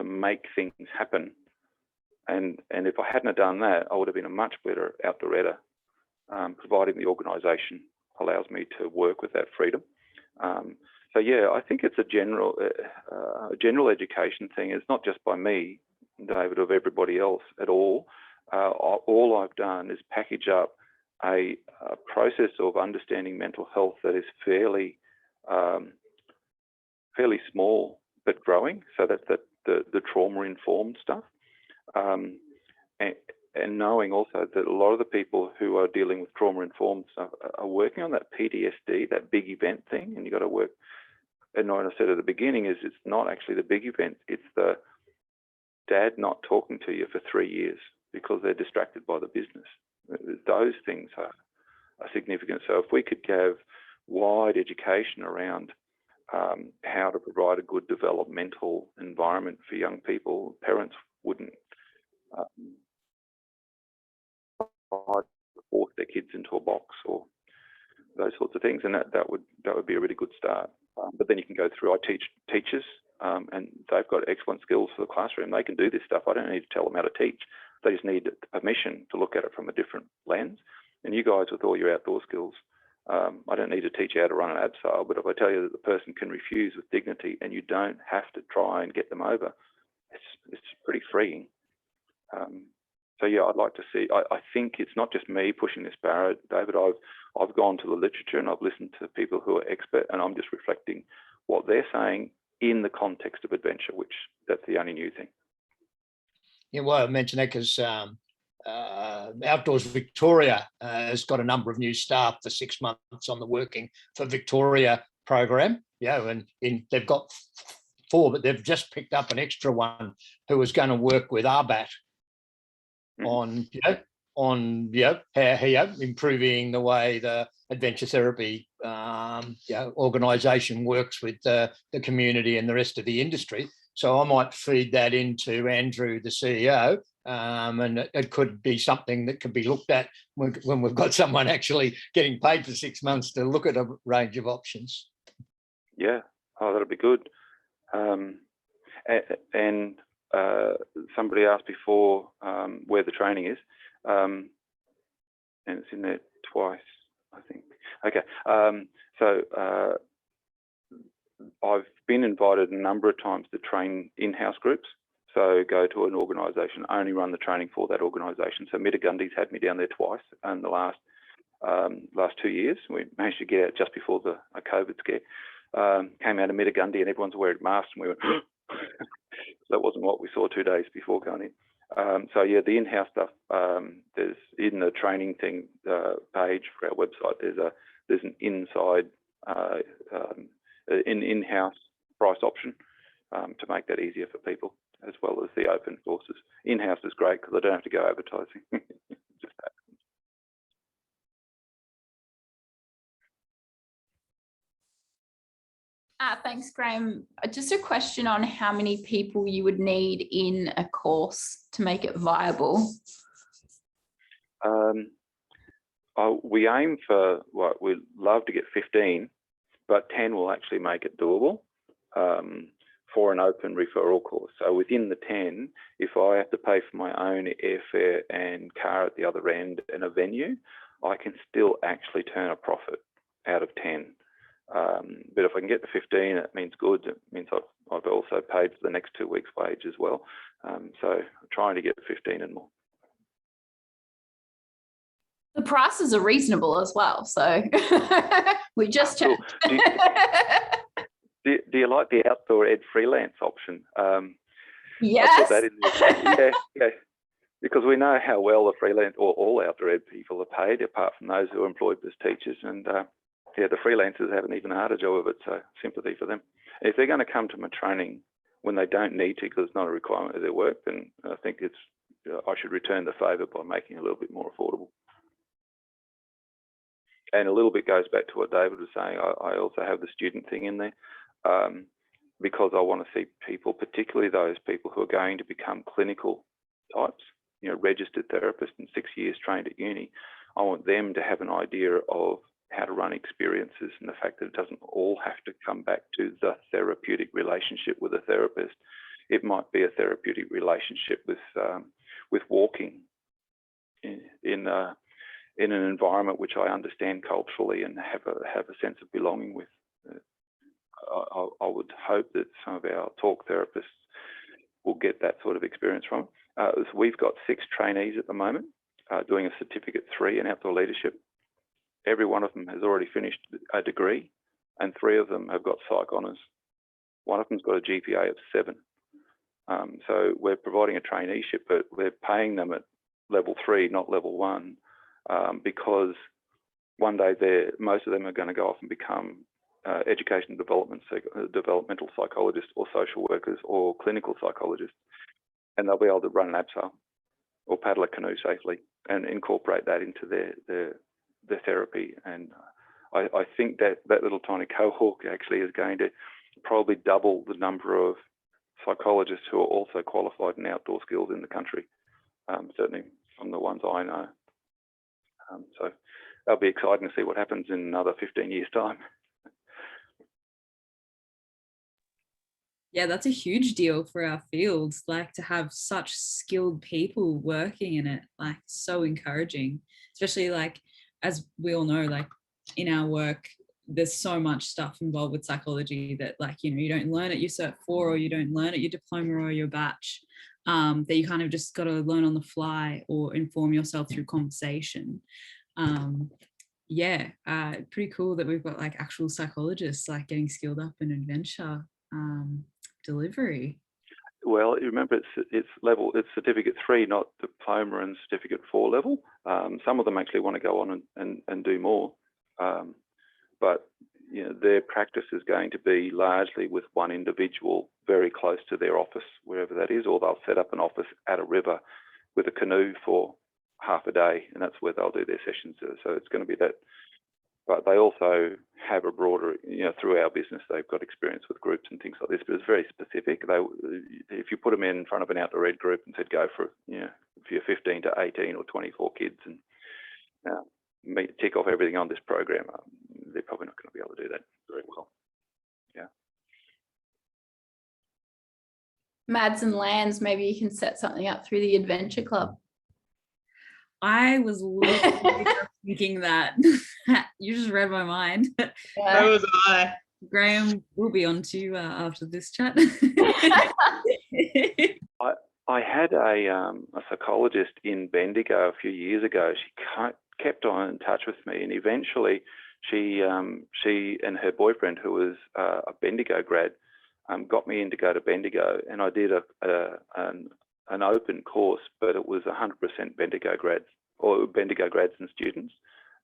make things happen. And if I hadn't have done that, I would have been a much better outdoor edder, providing the organisation allows me to work with that freedom. So yeah, I think it's a general education thing. It's not just by me, David, of everybody else at all. All I've done is package up a process of understanding mental health that is fairly small but growing. So that's the trauma-informed stuff, and knowing also that a lot of the people who are dealing with trauma-informed stuff are working on that PTSD, that big event thing, and you got to work. And what I said at the beginning is it's not actually the big event; it's the dad not talking to you for 3 years because they're distracted by the business. Those things are significant. So if we could have wide education around how to provide a good developmental environment for young people, parents wouldn't force their kids into a box or those sorts of things, and that would be a really good start. But then you can go through. I teach teachers, and they've got excellent skills for the classroom. They can do this stuff. I don't need to tell them how to teach. They just need permission to look at it from a different lens. And you guys, with all your outdoor skills, I don't need to teach you how to run an abseil, but if I tell you that the person can refuse with dignity and you don't have to try and get them over, it's pretty freeing. So yeah, I'd like to see. I think it's not just me pushing this barrow, David. I've gone to the literature and I've listened to people who are expert, and I'm just reflecting what they're saying in the context of adventure, which that's the only new thing. Yeah, well, I mentioned that because Outdoors Victoria has got a number of new staff for 6 months on the Working for Victoria program. Yeah, and they've got 4, but they've just picked up an extra one who is going to work with RBAT on improving the way the adventure therapy organisation works with the community and the rest of the industry. So I might feed that into Andrew, the CEO, and it could be something that could be looked at when we've got someone actually getting paid for 6 months to look at a range of options. Yeah, that'll be good. And somebody asked before where the training is, and it's in there twice, I think. Okay, so I've been invited a number of times to train in-house groups. So go to an organisation, only run the training for that organisation. So Mitagundy's had me down there twice in the last 2 years. We managed to get out just before the COVID scare. Came out of Mitagundy and everyone's wearing masks, and we went, that wasn't what we saw 2 days before going in. So yeah, the in-house stuff, there's in the training thing page for our website, there's an inside in-house price option to make that easier for people, as well as the open courses. In-house is great because I don't have to go advertising. Just happens. Thanks, Graham. Just a question on how many people you would need in a course to make it viable. We aim for, we'd love to get 15, but 10 will actually make it doable for an open referral course. So within the 10, if I have to pay for my own airfare and car at the other end and a venue, I can still actually turn a profit out of 10. But if I can get to 15, it means good. It means I've also paid for the next 2 weeks' wage as well. So I'm trying to get 15 and more. The prices are reasonable as well, so we just checked. Do you like the outdoor ed freelance option? Yes. put that in there. Yeah. Because we know how well the freelance or all outdoor ed people are paid, apart from those who are employed as teachers. And the freelancers have an even harder job of it. So sympathy for them. If they're going to come to my training when they don't need to, because it's not a requirement of their work, then I think I should return the favour by making it a little bit more affordable. And a little bit goes back to what David was saying. I also have the student thing in there because I want to see people, particularly those people who are going to become clinical types, registered therapists and 6 years trained at uni. I want them to have an idea of how to run experiences and the fact that it doesn't all have to come back to the therapeutic relationship with a therapist. It might be a therapeutic relationship with walking in an environment which I understand culturally and have a sense of belonging with. I would hope that some of our talk therapists will get that sort of experience from it. So we've got 6 trainees at the moment doing a Certificate 3 in outdoor leadership. Every one of them has already finished a degree, and 3 of them have got psych honours. One of them's got a GPA of 7. So we're providing a traineeship, but we're paying them at level 3, not level 1, because one day most of them are going to go off and become education developmental psychologists or social workers or clinical psychologists, and they'll be able to run an abseil or paddle a canoe safely and incorporate that into their therapy. And I think that little tiny cohort actually is going to probably double the number of psychologists who are also qualified in outdoor skills in the country, certainly from the ones I know. So that'll be exciting to see what happens in another 15 years' time. Yeah, that's a huge deal for our fields, like to have such skilled people working in it, like so encouraging, especially like, as we all know, like in our work, there's so much stuff involved with psychology that you don't learn at your Cert 4 or you don't learn at your diploma or your batch, that you kind of just got to learn on the fly or inform yourself through conversation. Pretty cool that we've got like actual psychologists like getting skilled up in adventure delivery. Well, remember it's Certificate 3, not diploma and Certificate 4 level. Some of them actually want to go on and do more, but their practice is going to be largely with one individual very close to their office, wherever that is, or they'll set up an office at a river with a canoe for half a day, and that's where they'll do their sessions. So it's going to be that. But they also have a broader, through our business, they've got experience with groups and things like this, but it's very specific. If you put them in front of an outdoor ed group and said, go for, if you're 15 to 18 or 24 kids and tick off everything on this program, they're probably not going to be able to do that very well. Yeah. Mads and Lands, maybe you can set something up through the Adventure Club. I was literally thinking that. You just read my mind. Yeah. So was I. Graham will be on to you after this chat. I had a psychologist in Bendigo a few years ago. She kept on in touch with me, and eventually she and her boyfriend, who was a Bendigo grad, got me in to go to Bendigo, and I did an open course, but it was 100% Bendigo grads or Bendigo grads and students.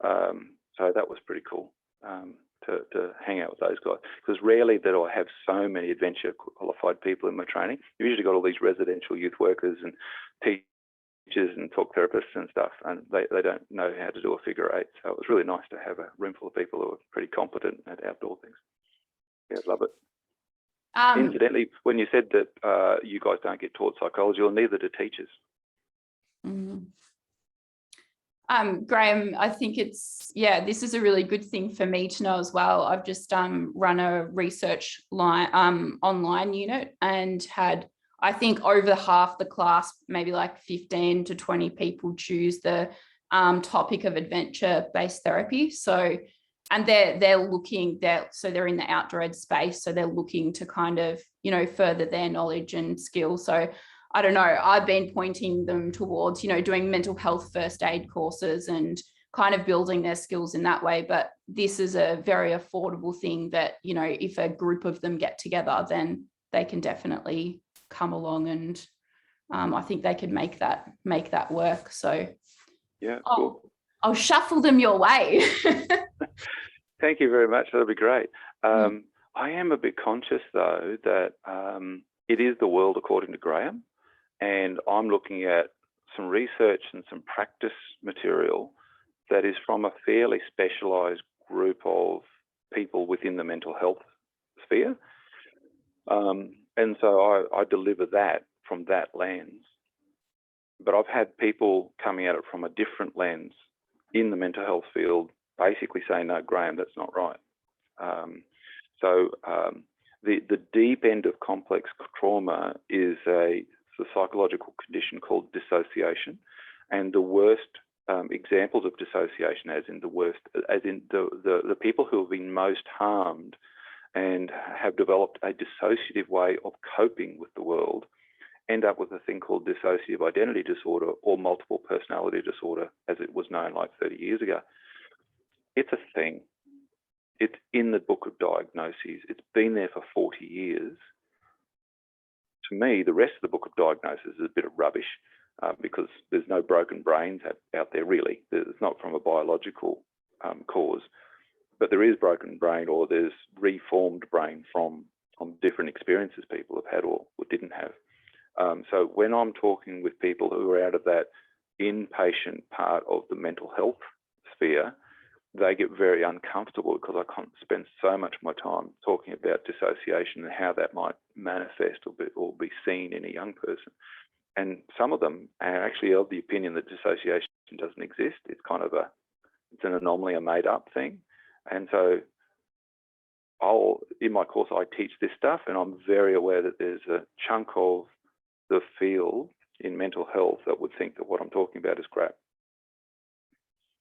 So that was pretty cool to hang out with those guys, because rarely did I have so many adventure qualified people in my training. You've usually got all these residential youth workers and teachers and talk therapists and stuff, and they don't know how to do a figure 8. So it was really nice to have a room full of people who are pretty competent at outdoor things. Yeah, love it. Incidentally, when you said that you guys don't get taught psychology, or neither do teachers. Graham, I think this is a really good thing for me to know as well. I've just run a research online unit and had, I think, over half the class, maybe like 15 to 20 people choose the topic of adventure-based therapy. So, and they're in the outdoor ed space, so they're looking to kind of, further their knowledge and skill. So I don't know, I've been pointing them towards, doing mental health first aid courses and kind of building their skills in that way. But this is a very affordable thing that, if a group of them get together, then they can definitely come along, and I think they could make that work. So yeah, cool. I'll shuffle them your way. Thank you very much. That'll be great. I am a bit conscious, though, that it is the world according to Graham, and I'm looking at some research and some practice material that is from a fairly specialised group of people within the mental health sphere. And so I deliver that from that lens. But I've had people coming at it from a different lens in the mental health field, basically saying, no, Graham, that's not right. The deep end of complex trauma is a psychological condition called dissociation, and the worst examples of dissociation, as in the people who have been most harmed and have developed a dissociative way of coping with the world, end up with a thing called dissociative identity disorder, or multiple personality disorder, as it was known like 30 years ago. It's a thing. It's in the book of diagnoses. It's been there for 40 years. To me, the rest of the book of diagnoses is a bit of rubbish because there's no broken brains out there, really. It's not from a biological cause, but there is broken brain, or there's reformed brain from different experiences people have had or didn't have. So when I'm talking with people who are out of that inpatient part of the mental health sphere, they get very uncomfortable because I can't spend so much of my time talking about dissociation and how that might manifest or be seen in a young person. And some of them are actually of the opinion that dissociation doesn't exist. It's kind of it's an anomaly, a made up thing. And so in my course, I teach this stuff, and I'm very aware that there's a chunk of the field in mental health that would think that what I'm talking about is crap.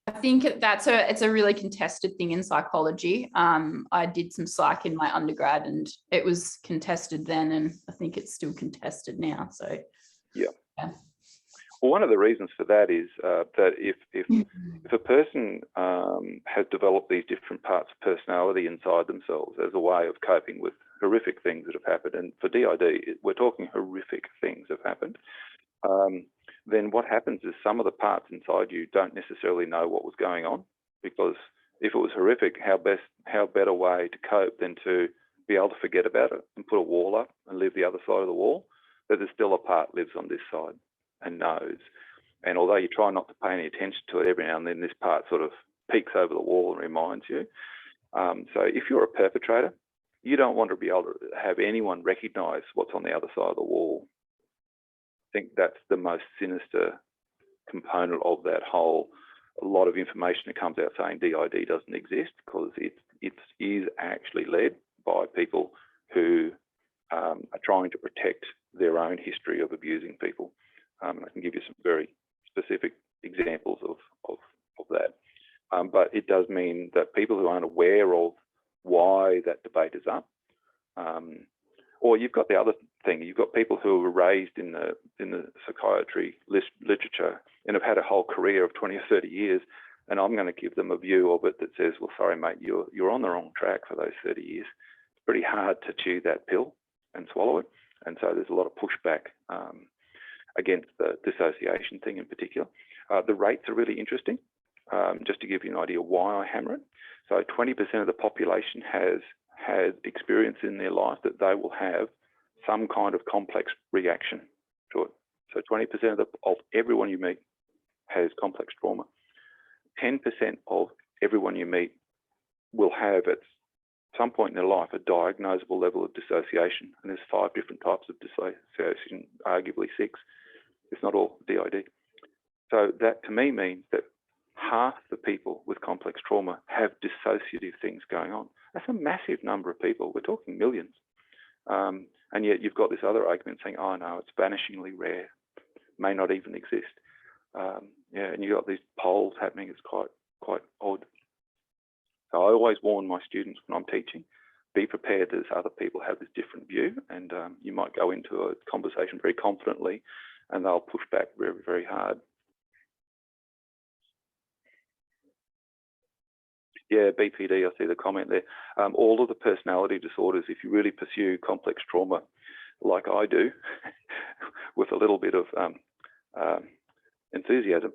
I think it's a really contested thing in psychology. I did some psych in my undergrad, and it was contested then, and I think it's still contested now. So yeah. Well, one of the reasons for that is that if a person has developed these different parts of personality inside themselves as a way of coping with horrific things that have happened, and for DID, we're talking horrific things have happened, then what happens is some of the parts inside you don't necessarily know what was going on, because if it was horrific, how better way to cope than to be able to forget about it and put a wall up and live the other side of the wall, but there's still a part lives on this side and knows. And although you try not to pay any attention to it, every now and then this part sort of peeks over the wall and reminds you. So if you're a perpetrator, you don't want to be able to have anyone recognise what's on the other side of the wall. I think that's the most sinister component of that whole. A lot of information that comes out saying DID doesn't exist, because it is actually led by people who are trying to protect their own history of abusing people. I can give you some very specific examples of that. But it does mean that people who aren't aware of why that debate is up, or you've got the other thing, you've got people who were raised in the psychiatry literature and have had a whole career of 20 or 30 years, and I'm going to give them a view of it that says, well, sorry, mate, you're on the wrong track for those 30 years. It's pretty hard to chew that pill and swallow it. And so there's a lot of pushback against the dissociation thing in particular. The rates are really interesting. Just to give you an idea why I hammer it. So 20% of the population has had experience in their life that they will have some kind of complex reaction to it. So 20% of everyone you meet has complex trauma. 10% of everyone you meet will have at some point in their life a diagnosable level of dissociation. And there's 5 different types of dissociation, arguably 6. It's not all DID. So that to me means that half the people with complex trauma have dissociative things going on. That's a massive number of people. We're talking millions. And yet you've got this other argument saying, oh no, it's vanishingly rare, may not even exist. And you've got these polls happening. It's quite odd. So I always warn my students when I'm teaching, be prepared that other people have this different view, and you might go into a conversation very confidently and they'll push back very, very hard. Yeah, BPD, I see the comment there. All of the personality disorders, if you really pursue complex trauma, like I do, with a little bit of enthusiasm,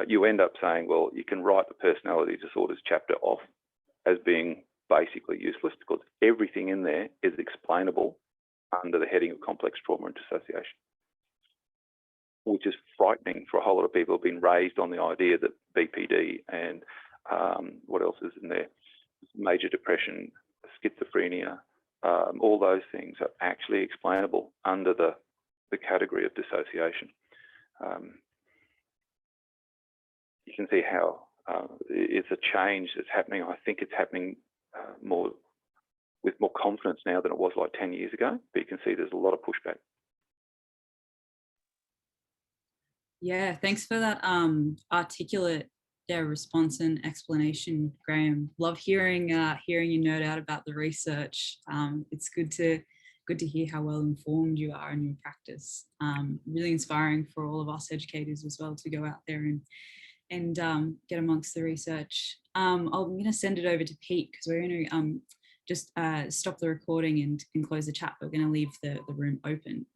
you end up saying, well, you can write the personality disorders chapter off as being basically useless, because everything in there is explainable under the heading of complex trauma and dissociation, which is frightening for a whole lot of people who've been raised on the idea that BPD and what else is in there, major depression, schizophrenia, all those things are actually explainable under the category of dissociation. You can see how it's a change that's happening. I think it's happening with more confidence now than it was like 10 years ago, but you can see there's a lot of pushback. Yeah, thanks for that articulate response and explanation, Graham. Love hearing you nerd out about the research. It's good to hear how well informed you are in your practice. Really inspiring for all of us educators as well to go out there and get amongst the research. I'm going to send it over to Pete, because we're going to just stop the recording and close the chat. We're going to leave the room open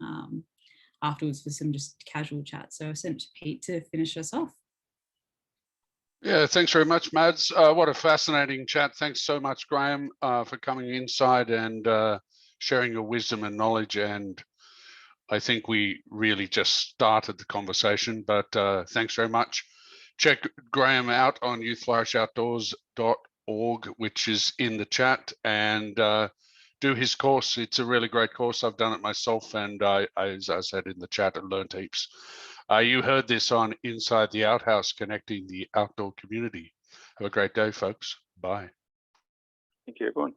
afterwards for some just casual chat. So I sent it to Pete to finish us off. Yeah, thanks very much, Mads. What a fascinating chat. Thanks so much, Graham, for coming inside and sharing your wisdom and knowledge. And I think we really just started the conversation, but thanks very much. Check Graham out on youthflourishoutdoors.org, which is in the chat, and do his course. It's a really great course. I've done it myself, and as I said in the chat, I learned heaps. You heard this on Inside the OutHaus, connecting the outdoor community. Have a great day, folks. Bye. Thank you, everyone.